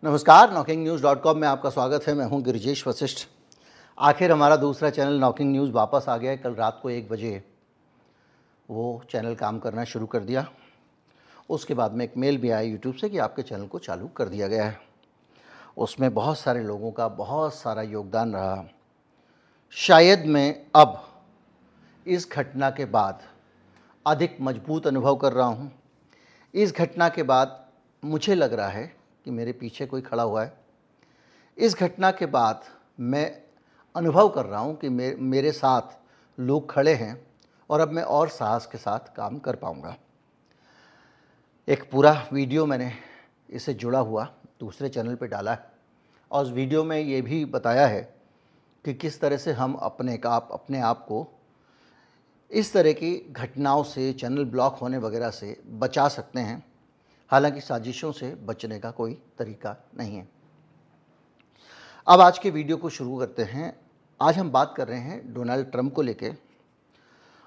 नमस्कार, knocking-news.com में आपका स्वागत है। मैं हूं गिरिजेश वशिष्ठ। आखिर हमारा दूसरा चैनल नॉकिंग न्यूज़ वापस आ गया है। कल रात को 1 बजे वो चैनल काम करना शुरू कर दिया। उसके बाद में एक मेल भी आया यूट्यूब से कि आपके चैनल को चालू कर दिया गया है। उसमें बहुत सारे लोगों का बहुत सारा योगदान रहा। शायद मैं अब इस घटना के बाद अधिक मजबूत अनुभव कर रहा हूं। इस घटना के बाद मुझे लग रहा है कि मेरे पीछे कोई खड़ा हुआ है। इस घटना के बाद मैं अनुभव कर रहा हूं कि मेरे साथ लोग खड़े हैं और अब मैं और साहस के साथ काम कर पाऊंगा। एक पूरा वीडियो मैंने इससे जुड़ा हुआ दूसरे चैनल पे डाला है और उस वीडियो में ये भी बताया है कि किस तरह से हम अपने आप को इस तरह की घटनाओं से, चैनल ब्लॉक होने वगैरह से बचा सकते हैं। हालांकि साजिशों से बचने का कोई तरीका नहीं है। अब आज के वीडियो को शुरू करते हैं। आज हम बात कर रहे हैं डोनाल्ड ट्रंप को लेके,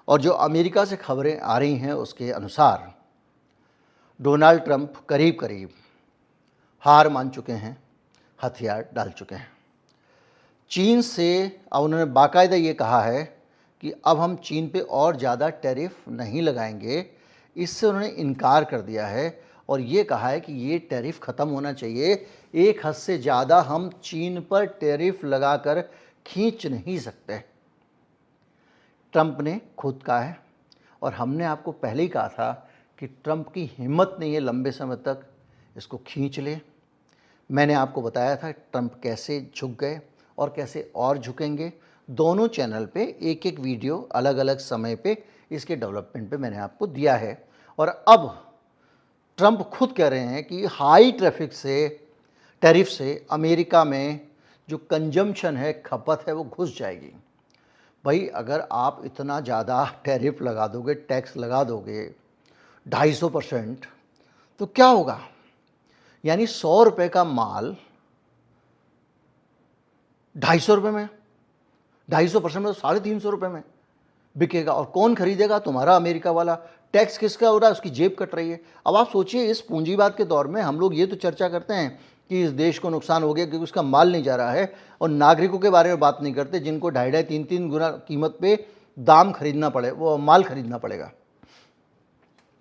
और जो अमेरिका से खबरें आ रही हैं उसके अनुसार डोनाल्ड ट्रंप करीब करीब हार मान चुके हैं, हथियार डाल चुके हैं। चीन से अब उन्होंने बाकायदा ये कहा है कि अब हम चीन पे और ज़्यादा टैरिफ नहीं लगाएंगे। इससे उन्होंने इनकार कर दिया है और ये कहा है कि ये टैरिफ ख़त्म होना चाहिए। एक हद से ज़्यादा हम चीन पर टैरिफ लगाकर खींच नहीं सकते। ट्रंप ने खुद कहा है और हमने आपको पहले ही कहा था कि ट्रंप की हिम्मत नहीं है लंबे समय तक इसको खींच ले। मैंने आपको बताया था ट्रंप कैसे झुक गए और कैसे और झुकेंगे। दोनों चैनल पे एक एक वीडियो अलग अलग समय पे इसके डेवलपमेंट पे मैंने आपको दिया है। और अब ट्रंप खुद कह रहे हैं कि हाई टैरिफ से अमेरिका में जो कंजम्पशन है, खपत है, वो घुस जाएगी। भाई अगर आप इतना ज़्यादा टैरिफ लगा दोगे, टैक्स लगा दोगे 250%, तो क्या होगा? यानी 100 रुपये का माल 250 रुपये में, 250% में तो 350 रुपये में बिकेगा। और कौन खरीदेगा? तुम्हारा अमेरिका वाला। टैक्स किसका हो रहा है? उसकी जेब कट रही है। अब आप सोचिए, इस पूंजीवाद के दौर में हम लोग ये तो चर्चा करते हैं कि इस देश को नुकसान हो गया क्योंकि उसका माल नहीं जा रहा है, और नागरिकों के बारे में बात नहीं करते जिनको 2.5-3 गुना कीमत पे दाम खरीदना पड़े, वो माल खरीदना पड़ेगा।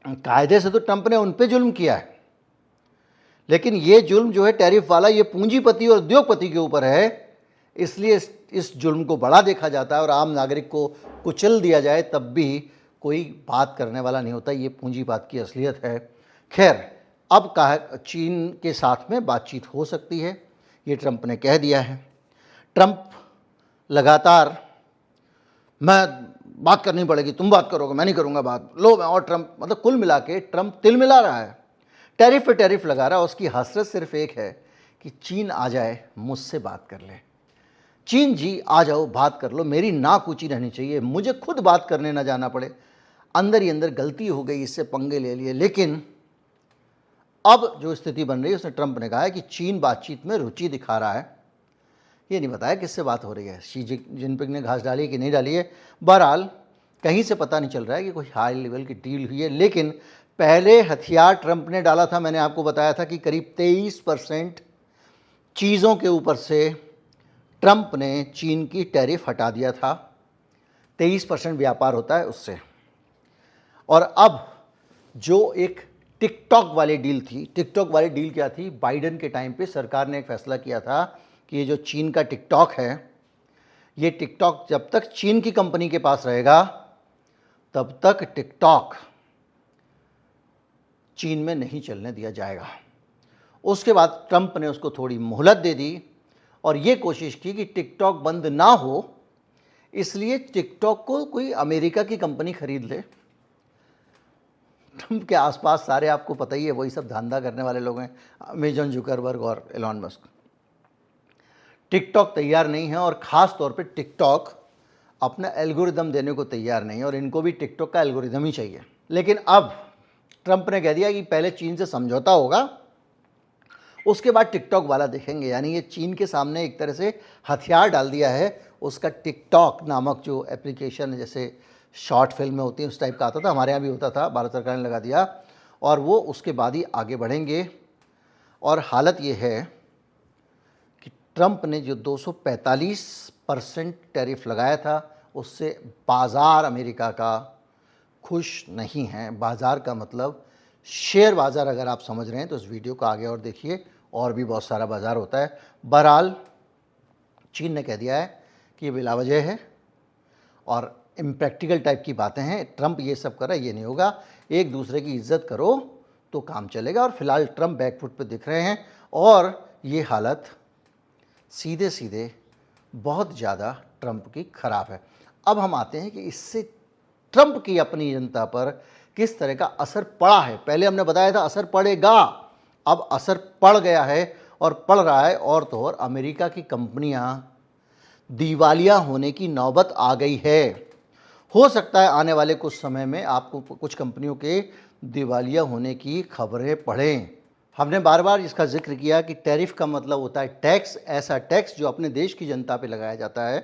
कायदे से तो ट्रंप ने उन पर जुल्म किया है, लेकिन ये जुल्म जो है टैरिफ वाला, ये पूंजीपति और उद्योगपति के ऊपर है। इसलिए इस जुल्म को बड़ा देखा जाता है और आम नागरिक को कुचल दिया जाए तब भी कोई बात करने वाला नहीं होता। ये पूंजीवाद की असलियत है। खैर, अब कहा चीन के साथ में बातचीत हो सकती है, ये ट्रंप ने कह दिया है। ट्रंप लगातार, मैं बात करनी पड़ेगी, तुम बात करोगे, मैं नहीं करूँगा बात, लो मैं, और ट्रंप, मतलब कुल मिला के ट्रंप तिल मिला रहा है, टैरिफ पे टैरिफ लगा रहा है। उसकी हसरत सिर्फ एक है कि चीन आ जाए, मुझसे बात कर ले। चीन जी आ जाओ, बात कर लो, मेरी नाक ऊंची रहनी चाहिए, मुझे खुद बात करने ना जाना पड़े। अंदर ही अंदर गलती हो गई, इससे पंगे ले लिए। लेकिन अब जो स्थिति बन रही है, उसने ट्रंप ने कहा है कि चीन बातचीत में रुचि दिखा रहा है। ये नहीं बताया किससे बात हो रही है, शी जिनपिंग ने घास डाली है कि नहीं डाली है। बहरहाल कहीं से पता नहीं चल रहा है कि कोई हाई लेवल की डील हुई है। लेकिन पहले हथियार ट्रंप ने डाला था, मैंने आपको बताया था कि करीब 23% चीज़ों के ऊपर से ट्रंप ने चीन की टैरिफ हटा दिया था। 23% व्यापार होता है उससे। और अब जो एक टिकटॉक वाली डील थी, टिकटॉक वाली डील क्या थी? बाइडेन के टाइम पे सरकार ने एक फैसला किया था कि ये जो चीन का टिकटॉक है, ये टिकटॉक जब तक चीन की कंपनी के पास रहेगा तब तक टिकटॉक चीन में नहीं चलने दिया जाएगा। उसके बाद ट्रंप ने उसको थोड़ी मोहलत दे दी और ये कोशिश की कि टिकटॉक बंद ना हो, इसलिए टिकटॉक को कोई अमेरिका की कंपनी खरीद ले। ट्रंप के आसपास सारे, आपको पता ही है, वही सब धंधा करने वाले लोग हैं, अमेजन, जुकरबर्ग और एलॉन मस्क। टिकटॉक तैयार नहीं है और ख़ास तौर पे टिकटॉक अपना एल्गोरिदम देने को तैयार नहीं है, और इनको भी टिकटॉक का एल्गोरिदम ही चाहिए। लेकिन अब ट्रंप ने कह दिया कि पहले चीन से समझौता होगा, उसके बाद टिकटॉक वाला देखेंगे। यानी ये चीन के सामने एक तरह से हथियार डाल दिया है। उसका टिकटॉक नामक जो एप्लीकेशन, जैसे शॉर्ट फिल्में होती हैं उस टाइप का आता था, हमारे यहाँ भी होता था, भारत सरकार ने लगा दिया, और वो उसके बाद ही आगे बढ़ेंगे। और हालत ये है ट्रंप ने जो 245% टैरिफ लगाया था उससे बाज़ार अमेरिका का खुश नहीं है। बाज़ार का मतलब शेयर बाज़ार, अगर आप समझ रहे हैं तो इस वीडियो को आगे और देखिए, और भी बहुत सारा बाज़ार होता है। बहरहाल चीन ने कह दिया है कि ये बिलावजह है और इम्प्रैक्टिकल टाइप की बातें हैं। ट्रंप ये सब कर रहा है, ये नहीं होगा, एक दूसरे की इज्जत करो तो काम चलेगा। और फिलहाल ट्रंप बैकफुट पे दिख रहे हैं और ये हालत सीधे सीधे बहुत ज़्यादा ट्रंप की ख़राब है। अब हम आते हैं कि इससे ट्रंप की अपनी जनता पर किस तरह का असर पड़ा है। पहले हमने बताया था असर पड़ेगा, अब असर पड़ गया है और पड़ रहा है। और तो और अमेरिका की कंपनियां दिवालिया होने की नौबत आ गई है। हो सकता है आने वाले कुछ समय में आपको कुछ कंपनियों के दिवालिया होने की खबरें पढ़ें। हमने बार बार इसका जिक्र किया कि टैरिफ का मतलब होता है टैक्स, ऐसा टैक्स जो अपने देश की जनता पे लगाया जाता है।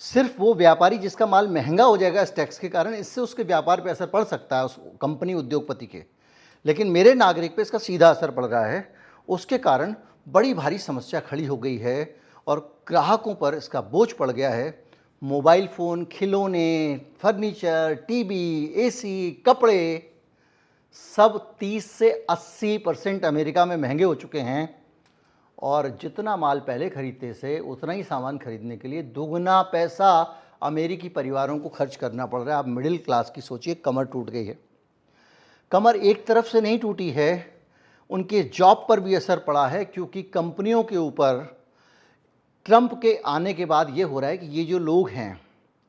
सिर्फ वो व्यापारी जिसका माल महंगा हो जाएगा इस टैक्स के कारण, इससे उसके व्यापार पे असर पड़ सकता है, उस कंपनी उद्योगपति के। लेकिन मेरे नागरिक पे इसका सीधा असर पड़ रहा है। उसके कारण बड़ी भारी समस्या खड़ी हो गई है और ग्राहकों पर इसका बोझ पड़ गया है। मोबाइल फ़ोन, खिलौने, फर्नीचर, टीवी, एसी, कपड़े सब 30 से 80% अमेरिका में महंगे हो चुके हैं। और जितना माल पहले खरीदते थे उतना ही सामान खरीदने के लिए दुगना पैसा अमेरिकी परिवारों को खर्च करना पड़ रहा है। आप मिडिल क्लास की सोचिए, कमर टूट गई है। कमर एक तरफ से नहीं टूटी है, उनके जॉब पर भी असर पड़ा है, क्योंकि कंपनियों के ऊपर ट्रंप के आने के बाद ये हो रहा है कि ये जो लोग हैं,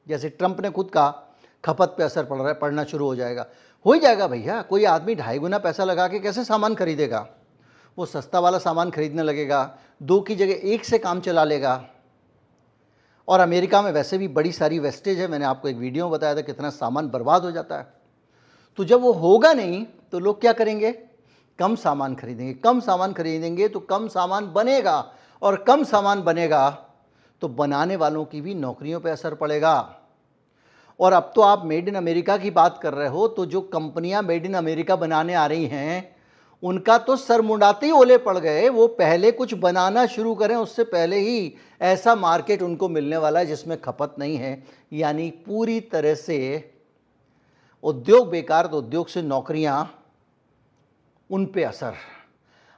जैसे ट्रंप ने खुद कहा खपत पे असर पड़ रहा है, पड़ना शुरू हो जाएगा। हो ही जाएगा भैया, कोई आदमी 2.5 गुना पैसा लगा के कैसे सामान खरीदेगा? वो सस्ता वाला सामान खरीदने लगेगा, 2 की जगह 1 से काम चला लेगा। और अमेरिका में वैसे भी बड़ी सारी वेस्टेज है, मैंने आपको एक वीडियो में बताया था कितना सामान बर्बाद हो जाता है। तो जब वो होगा नहीं तो लोग क्या करेंगे? कम सामान खरीदेंगे। कम सामान खरीदेंगे तो कम सामान बनेगा, और कम सामान बनेगा तो बनाने वालों की भी नौकरियों पर असर पड़ेगा। और अब तो आप मेड इन अमेरिका की बात कर रहे हो, तो जो कंपनियां मेड इन अमेरिका बनाने आ रही हैं उनका तो सर मुंडाते ही ओले पड़ गए। वो पहले कुछ बनाना शुरू करें उससे पहले ही ऐसा मार्केट उनको मिलने वाला है जिसमें खपत नहीं है। यानी पूरी तरह से उद्योग बेकार, तो उद्योग से नौकरियां, उन पे असर।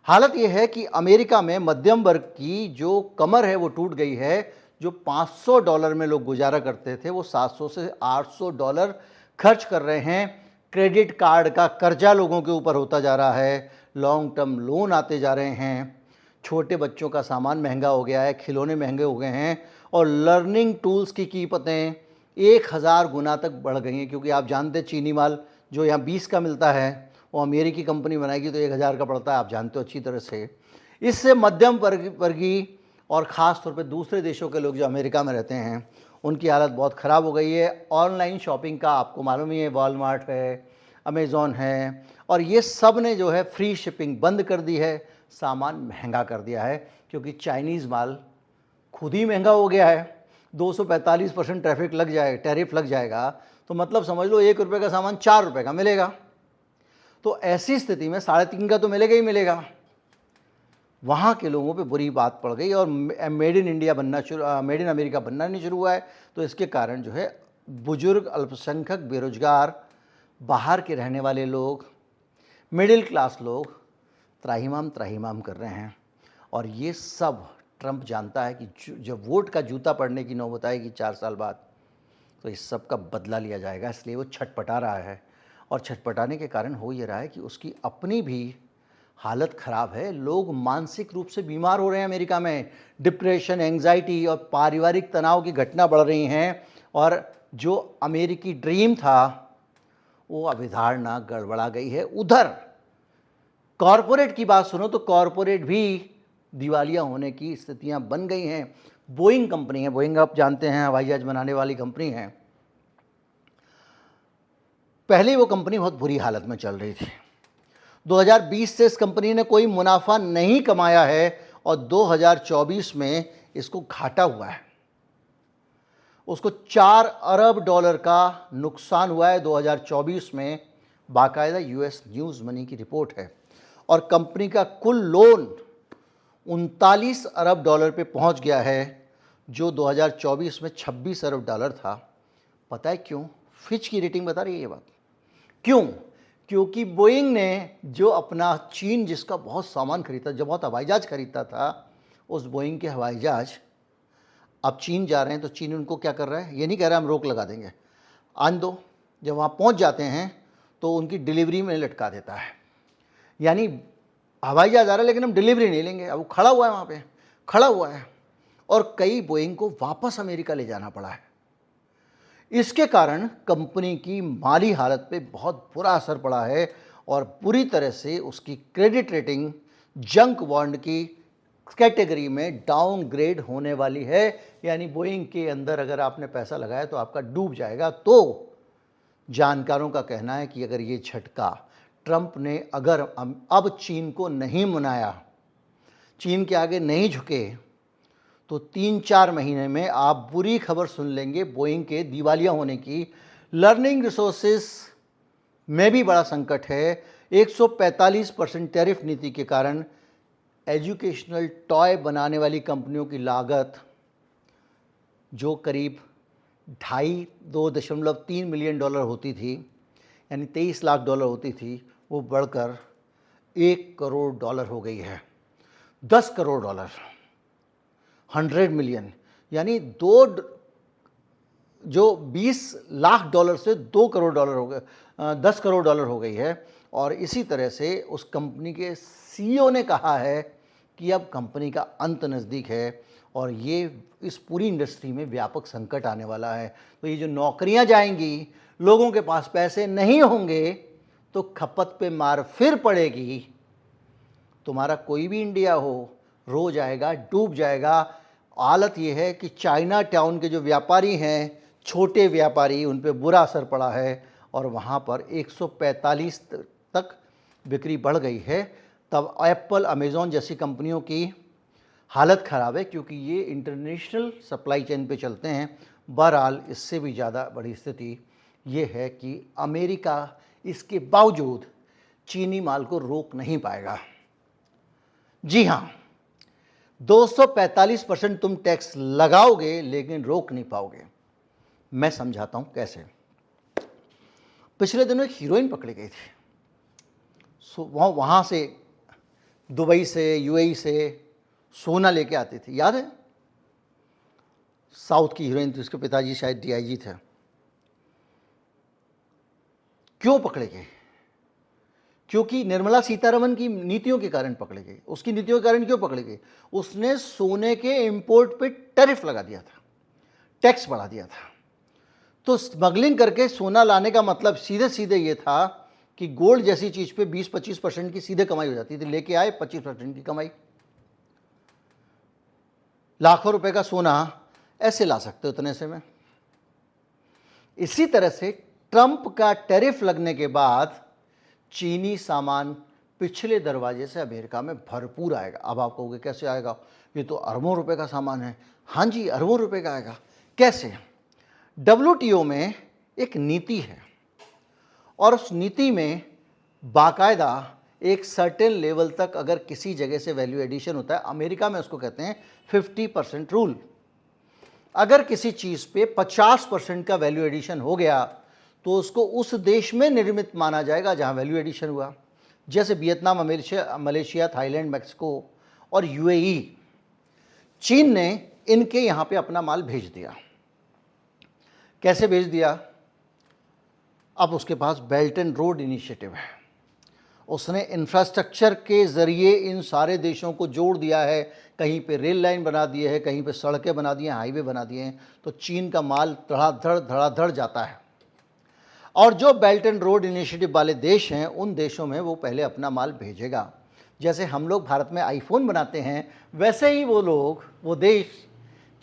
हालत यह है कि अमेरिका में मध्यम वर्ग की जो कमर है वो टूट गई है। जो $500 में लोग गुजारा करते थे वो $700 से $800 खर्च कर रहे हैं। क्रेडिट कार्ड का कर्जा लोगों के ऊपर होता जा रहा है, लॉन्ग टर्म लोन आते जा रहे हैं, छोटे बच्चों का सामान महंगा हो गया है, खिलौने महंगे हो गए हैं, और लर्निंग टूल्स की कीमतें 1000 गुना तक बढ़ गई हैं। क्योंकि आप जानते हैं चीनी माल जो यहाँ 20 का मिलता है वो अमेरिकी कंपनी बनाएगी तो 1000 का पड़ता है, आप जानते हो अच्छी तरह से। इससे मध्यम वर्गीय और ख़ास तौर पे दूसरे देशों के लोग जो अमेरिका में रहते हैं उनकी हालत बहुत ख़राब हो गई है। ऑनलाइन शॉपिंग का आपको मालूम ही है, वॉलमार्ट है, अमेज़ॉन है, और ये सब ने जो है फ्री शिपिंग बंद कर दी है, सामान महंगा कर दिया है। क्योंकि चाइनीज़ माल खुद ही महंगा हो गया है। 245% टैरिफ लग जाएगा तो मतलब समझ लो ₹1 का सामान ₹4 का मिलेगा। तो ऐसी स्थिति में 3.5 का तो मिलेगा ही मिलेगा। वहाँ के लोगों पे बुरी बात पड़ गई और मेड इन अमेरिका बनना नहीं शुरू हुआ है। तो इसके कारण जो है बुजुर्ग, अल्पसंख्यक, बेरोजगार, बाहर के रहने वाले लोग, मिडिल क्लास लोग त्राहिमाम कर रहे हैं। और ये सब ट्रंप जानता है कि जब वोट का जूता पड़ने की नौबत आएगी 4 साल बाद तो इस सब का बदला लिया जाएगा। इसलिए वो छटपटा रहा है, और छटपटाने के कारण हो ये रहा है कि उसकी अपनी भी हालत ख़राब है। लोग मानसिक रूप से बीमार हो रहे हैं अमेरिका में। डिप्रेशन, एंग्जाइटी और पारिवारिक तनाव की घटना बढ़ रही हैं। और जो अमेरिकी ड्रीम था वो अवधारणा गड़बड़ा गई है। उधर कॉरपोरेट की बात सुनो तो कॉरपोरेट भी दिवालिया होने की स्थितियां बन गई हैं। बोइंग कंपनी है, बोइंग आप जानते हैं हवाई जहाज बनाने वाली कंपनी है। पहले वो कंपनी बहुत बुरी हालत में चल रही थी। 2020 से इस कंपनी ने कोई मुनाफा नहीं कमाया है और 2024 में इसको घाटा हुआ है। उसको $4 अरब का नुकसान हुआ है 2024 में, बाकायदा US न्यूज़ मनी की रिपोर्ट है। और कंपनी का कुल लोन 39 अरब डॉलर पे पहुंच गया है, जो 2024 में 26 अरब डॉलर था। पता है क्यों? फिच की रेटिंग बता रही है ये बात। क्यों? क्योंकि बोइंग ने जो अपना चीन जिसका बहुत सामान खरीदता, जो बहुत हवाई जहाज खरीदता था, उस बोइंग के हवाई जहाज अब चीन जा रहे हैं। तो चीन उनको क्या कर रहा है? ये नहीं कह रहा हम रोक लगा देंगे, आने दो। जब वहाँ पहुँच जाते हैं तो उनकी डिलीवरी में लटका देता है। यानी हवाई जहाज आ रहा है लेकिन हम डिलीवरी नहीं लेंगे। अब वो खड़ा हुआ है, वहाँ पे खड़ा हुआ है, और कई बोइंग को वापस अमेरिका ले जाना पड़ा है। इसके कारण कंपनी की माली हालत पे बहुत बुरा असर पड़ा है और बुरी तरह से उसकी क्रेडिट रेटिंग जंक बॉन्ड की कैटेगरी में डाउनग्रेड होने वाली है। यानी बोइंग के अंदर अगर आपने पैसा लगाया तो आपका डूब जाएगा। तो जानकारों का कहना है कि अगर ये झटका ट्रंप ने अगर अब चीन को नहीं मनाया, चीन के आगे नहीं झुके, तो 3-4 महीने में आप बुरी खबर सुन लेंगे बोइंग के दिवालिया होने की। लर्निंग रिसोर्सेस में भी बड़ा संकट है। 145% टैरिफ नीति के कारण एजुकेशनल टॉय बनाने वाली कंपनियों की लागत, जो करीब 2.3 मिलियन डॉलर होती थी, यानी 23 लाख डॉलर होती थी, वो बढ़कर 1 करोड़ डॉलर हो गई है। 10 करोड़ डॉलर, 100 मिलियन, यानी जो 20 लाख डॉलर से 2 करोड़ डॉलर हो गए, 10 करोड़ डॉलर हो गई है। और इसी तरह से उस कंपनी के सीईओ ने कहा है कि अब कंपनी का अंत नज़दीक है और ये इस पूरी इंडस्ट्री में व्यापक संकट आने वाला है। तो ये जो नौकरियां जाएंगी, लोगों के पास पैसे नहीं होंगे, तो खपत पे मार फिर पड़ेगी। तुम्हारा कोई भी इंडिया हो, रो जाएगा, डूब जाएगा। हालत ये है कि चाइना टाउन के जो व्यापारी हैं, छोटे व्यापारी, उन पे बुरा असर पड़ा है और वहाँ पर 145 तक बिक्री बढ़ गई है। तब एप्पल, अमेज़ॉन जैसी कंपनियों की हालत ख़राब है क्योंकि ये इंटरनेशनल सप्लाई चेन पे चलते हैं। बहरहाल इससे भी ज़्यादा बड़ी स्थिति ये है कि अमेरिका इसके बावजूद चीनी माल को रोक नहीं पाएगा। जी हाँ, 245% तुम टैक्स लगाओगे लेकिन रोक नहीं पाओगे। मैं समझाता हूँ कैसे। पिछले दिनों एक हीरोइन पकड़ी गई थी। वहाँ से दुबई से, यूएई से सोना लेके आती थी, याद है? साउथ की हीरोइन थी, उसके पिताजी शायद डीआईजी थे। क्यों पकड़े गए? क्योंकि निर्मला सीतारमण की नीतियों के कारण पकड़े गए। उसकी नीतियों के कारण क्यों पकड़े गए? उसने सोने के इंपोर्ट पे टैरिफ लगा दिया था, टैक्स बढ़ा दिया था। तो स्मगलिंग करके सोना लाने का मतलब सीधे सीधे ये था कि गोल्ड जैसी चीज़ पे 20-25% की सीधे कमाई हो जाती थी। लेके आए 25% की कमाई। लाखों रुपए का सोना ऐसे ला सकते हो उतने से में। इसी तरह से ट्रंप का टैरिफ लगने के बाद चीनी सामान पिछले दरवाजे से अमेरिका में भरपूर आएगा। अब आप कहोगे कैसे आएगा? ये तो अरबों रुपए का सामान है। हाँ जी, अरबों रुपए का आएगा। कैसे? WTO में एक नीति है और उस नीति में बाकायदा एक सर्टेन लेवल तक अगर किसी जगह से वैल्यू एडिशन होता है, अमेरिका में उसको कहते हैं 50% रूल। अगर किसी चीज़ पे 50% का वैल्यू एडिशन हो गया तो उसको उस देश में निर्मित माना जाएगा जहां वैल्यू एडिशन हुआ। जैसे वियतनाम, मलेशिया, थाईलैंड, मैक्सिको और यूएई। चीन ने इनके यहाँ पे अपना माल भेज दिया। कैसे भेज दिया? अब उसके पास बेल्ट एंड रोड इनिशिएटिव है। उसने इंफ्रास्ट्रक्चर के ज़रिए इन सारे देशों को जोड़ दिया है। कहीं पे रेल लाइन बना दिए है, कहीं पे सड़कें बना दी हैं, हाईवे बना दिए हैं। तो चीन का माल धड़ाधड़ जाता है। और जो बेल्ट एंड रोड इनिशिएटिव वाले देश हैं, उन देशों में वो पहले अपना माल भेजेगा। जैसे हम लोग भारत में आईफोन बनाते हैं, वैसे ही वो देश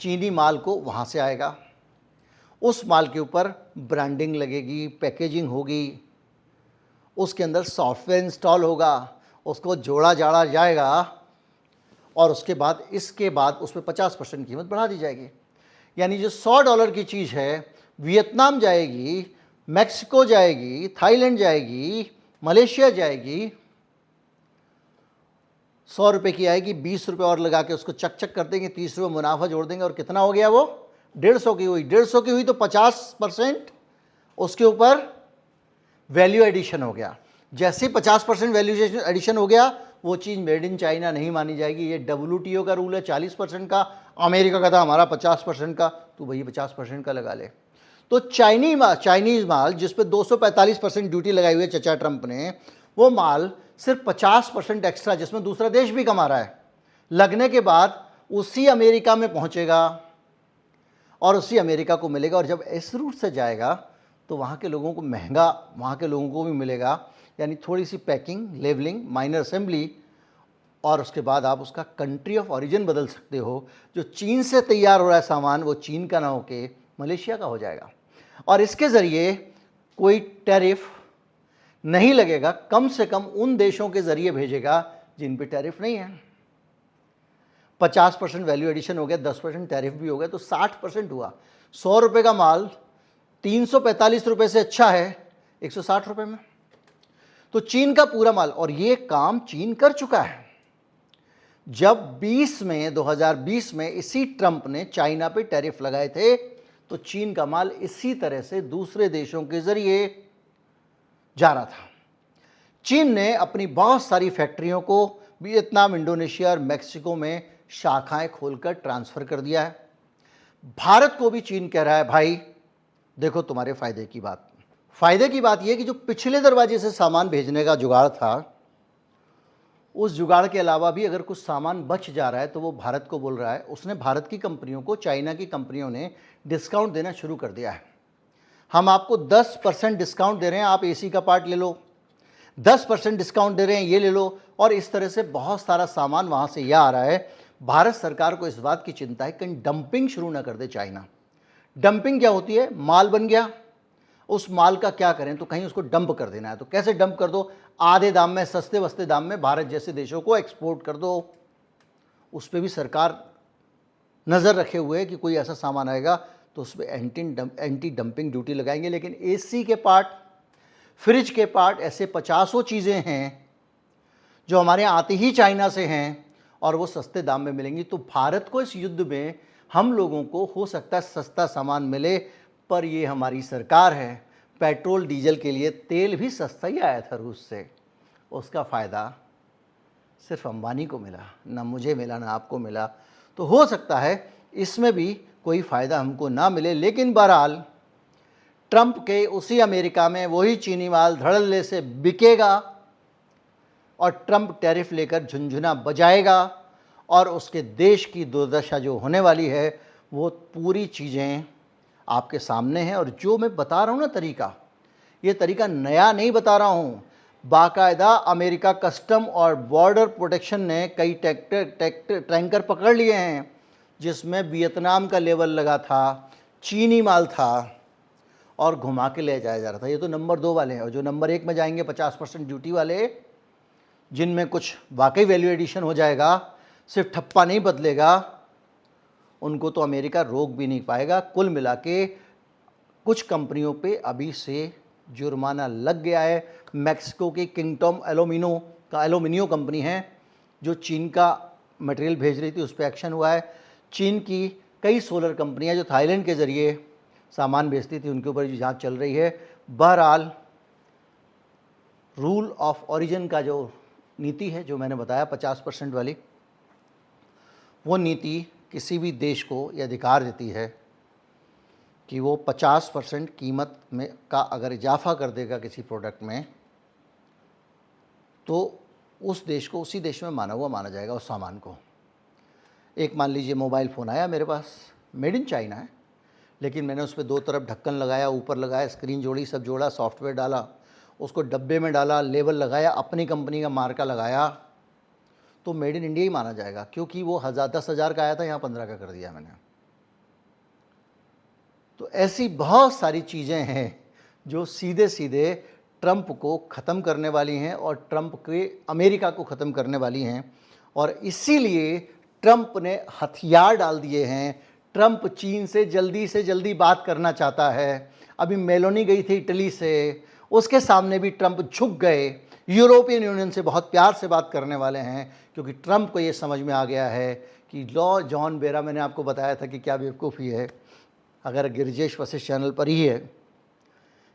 चीनी माल को वहाँ से आएगा। उस माल के ऊपर ब्रांडिंग लगेगी, पैकेजिंग होगी, उसके अंदर सॉफ्टवेयर इंस्टॉल होगा, उसको जोड़ा जाड़ा जाएगा और इसके बाद उस पर 50% कीमत बढ़ा दी जाएगी। यानी जो $100 की चीज़ है, वियतनाम जाएगी, मैक्सिको जाएगी, थाईलैंड जाएगी, मलेशिया जाएगी, 100 रुपये की आएगी, 20 रुपये और लगा के उसको चक चक कर देंगे, 30 रुपये मुनाफा जोड़ देंगे और कितना हो गया वो 150 की हुई। 150 की हुई तो 50% उसके ऊपर वैल्यू एडिशन हो गया। जैसे 50% वैल्यू एडिशन हो गया वो चीज़ मेड इन चाइना नहीं मानी जाएगी। ये WTO का रूल है 40% का, अमेरिका का था हमारा 50% का, तो वही 50% का लगा ले। तो चाइनीज़ माल जिस पे 245% ड्यूटी लगाई हुई है चचा ट्रंप ने, वो माल सिर्फ 50% एक्स्ट्रा, जिसमें दूसरा देश भी कमा रहा है, लगने के बाद उसी अमेरिका में पहुंचेगा और उसी अमेरिका को मिलेगा। और जब इस रूट से जाएगा तो वहाँ के लोगों को महंगा, वहाँ के लोगों को भी मिलेगा, यानी थोड़ी सी पैकिंग, लेवलिंग, माइनर असेंबली, और उसके बाद आप उसका कंट्री ऑफ ओरिजिन बदल सकते हो। जो चीन से तैयार हो रहा है सामान वो चीन का ना होके मलेशिया का हो जाएगा और इसके ज़रिए कोई टैरिफ नहीं लगेगा, कम से कम उन देशों के ज़रिए भेजेगा जिन पे टैरिफ नहीं है। 50% वैल्यू एडिशन हो गया, 10% टैरिफ भी हो गया, तो 60% हुआ। 100 रुपये का माल 345 रुपये से अच्छा है 160 रुपये में। तो चीन का पूरा माल, और ये काम चीन कर चुका है। जब 2020 में इसी ट्रंप ने चाइना पे टैरिफ लगाए थे तो चीन का माल इसी तरह से दूसरे देशों के जरिए जा रहा था। चीन ने अपनी बहुत सारी फैक्ट्रियों को वियतनाम, इंडोनेशिया और मैक्सिको में शाखाएं खोलकर ट्रांसफर कर दिया है। भारत को भी चीन कह रहा है भाई देखो तुम्हारे फायदे की बात यह कि जो पिछले दरवाजे से सामान भेजने का जुगाड़ था, उस जुगाड़ के अलावा भी अगर कुछ सामान बच जा रहा है तो वो भारत को बोल रहा है। उसने भारत की कंपनियों को चाइना की कंपनियों ने डिस्काउंट देना शुरू कर दिया है। हम आपको 10% डिस्काउंट दे रहे हैं, आप एसी का पार्ट ले लो, 10% डिस्काउंट दे रहे हैं, ये ले लो, और इस तरह से बहुत सारा सामान वहाँ से यह आ रहा है। भारत सरकार को इस बात की चिंता है कहीं डंपिंग शुरू ना कर दे चाइना। डंपिंग क्या होती है? माल बन गया, उस माल का क्या करें, तो कहीं उसको डंप कर देना है। तो कैसे डंप कर दो? आधे दाम में, सस्ते वस्ते दाम में भारत जैसे देशों को एक्सपोर्ट कर दो। उस पर भी सरकार नज़र रखे हुए है कि कोई ऐसा सामान आएगा तो उस पर एंटी डंपिंग ड्यूटी लगाएंगे। लेकिन एसी के पार्ट, फ्रिज के पार्ट, ऐसे 50 चीज़ें हैं जो हमारे यहाँ आती ही चाइना से हैं और वो सस्ते दाम में मिलेंगी। तो भारत को इस युद्ध में हम लोगों को हो सकता है सस्ता सामान मिले, पर ये हमारी सरकार है। पेट्रोल डीजल के लिए तेल भी सस्ता ही आया था रूस से, उसका फ़ायदा सिर्फ अंबानी को मिला, ना मुझे मिला, ना आपको मिला। तो हो सकता है इसमें भी कोई फ़ायदा हमको ना मिले। लेकिन बहरहाल ट्रंप के उसी अमेरिका में वही चीनी माल धड़ल्ले से बिकेगा और ट्रंप टैरिफ लेकर झुनझुना बजाएगा और उसके देश की दुर्दशा जो होने वाली है वो पूरी चीज़ें आपके सामने हैं। और जो मैं बता रहा हूँ ना तरीका, ये तरीका नया नहीं बता रहा हूँ। बाकायदा अमेरिका कस्टम और बॉर्डर प्रोटेक्शन ने कई टैंकर पकड़ लिए हैं जिसमें वियतनाम का लेवल लगा था, चीनी माल था, और घुमा के ले जाया जा रहा था। ये तो नंबर 2 वाले हैं। और जो नंबर 1 में जाएंगे 50% ड्यूटी वाले, जिनमें कुछ वाकई वैल्यू एडिशन हो जाएगा, सिर्फ ठप्पा नहीं बदलेगा, उनको तो अमेरिका रोक भी नहीं पाएगा। कुल मिला के कुछ कंपनियों पे अभी से जुर्माना लग गया है। मैक्सिको की किंगडम एल्यूमिनियो कंपनी है जो चीन का मटेरियल भेज रही थी, उस पर एक्शन हुआ है। चीन की कई सोलर कंपनियां जो थाईलैंड के ज़रिए सामान भेजती थी, उनके ऊपर जांच चल रही है। बहरहाल रूल ऑफ ओरिजिन का जो नीति है, जो मैंने बताया 50% वाली, वो नीति किसी भी देश को यह अधिकार देती है कि वो 50% कीमत में का अगर इजाफा कर देगा किसी प्रोडक्ट में, तो उस देश को उसी देश में माना जाएगा उस सामान को। एक मान लीजिए मोबाइल फ़ोन आया मेरे पास, मेड इन चाइना है, लेकिन मैंने उस पर 2 तरफ ढक्कन लगाया, ऊपर लगाया, स्क्रीन जोड़ी, सब जोड़ा, सॉफ्टवेयर डाला, उसको डब्बे में डाला, लेबल लगाया, अपनी कंपनी का मार्का लगाया, तो मेड इन इंडिया ही माना जाएगा। क्योंकि वो 10,000 का आया था, यहाँ 15 का कर दिया मैंने। तो ऐसी बहुत सारी चीज़ें हैं जो सीधे सीधे ट्रंप को ख़त्म करने वाली हैं और ट्रंप के अमेरिका को ख़त्म करने वाली हैं। और इसीलिए ट्रंप ने हथियार डाल दिए हैं। ट्रंप चीन से जल्दी बात करना चाहता है। अभी मेलोनी गई थी इटली से, उसके सामने भी ट्रंप झुक गए यूरोपियन यूनियन से बहुत प्यार से बात करने वाले हैं, क्योंकि ट्रंप को ये समझ में आ गया है कि लॉ जॉन बेरा, मैंने आपको बताया था कि क्या बेवकूफ़ी है, अगर गिरिजेश वशिष्ठ चैनल पर ही है,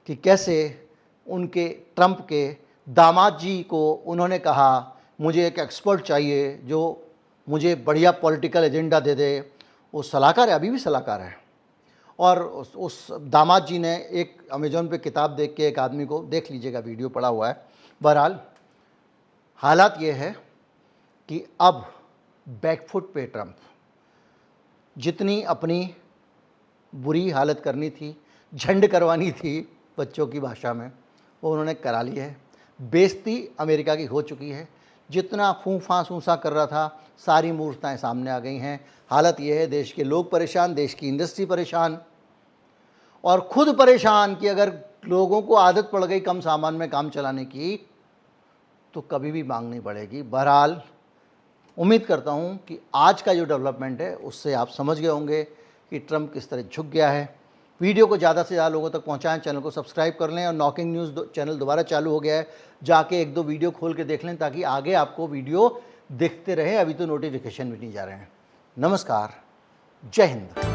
कि कैसे उनके ट्रंप के दामाद जी को उन्होंने कहा मुझे एक एक्सपर्ट चाहिए जो मुझे बढ़िया पॉलिटिकल एजेंडा दे दे। वो सलाहकार है, अभी भी सलाहकार है। और उस दामाद जी ने एक अमेजोन पे किताब देख के एक आदमी को, देख लीजिएगा, वीडियो पड़ा हुआ है। बहरहाल हालात ये है कि अब बैकफुट पे ट्रंप, जितनी अपनी बुरी हालत करनी थी, झंड करवानी थी बच्चों की भाषा में, वो उन्होंने करा ली है। बेइज्जती अमेरिका की हो चुकी है। जितना फूंफा सूसा कर रहा था, सारी मूर्खताएं सामने आ गई हैं। हालत यह है, देश के लोग परेशान, देश की इंडस्ट्री परेशान, और खुद परेशान कि अगर लोगों को आदत पड़ गई कम सामान में काम चलाने की, तो कभी भी मांग नहीं पड़ेगी। बहरहाल उम्मीद करता हूं कि आज का जो डेवलपमेंट है उससे आप समझ गए होंगे कि ट्रंप किस तरह झुक गया है। वीडियो को ज़्यादा से ज़्यादा लोगों तक पहुंचाएं, चैनल को सब्सक्राइब कर लें, और नॉकिंग न्यूज़ चैनल दोबारा चालू हो गया है, जाके एक दो वीडियो खोल के देख लें ताकि आगे आपको वीडियो दिखते रहे। अभी तो नोटिफिकेशन भी नहीं जा रहे हैं। नमस्कार, जय हिंद।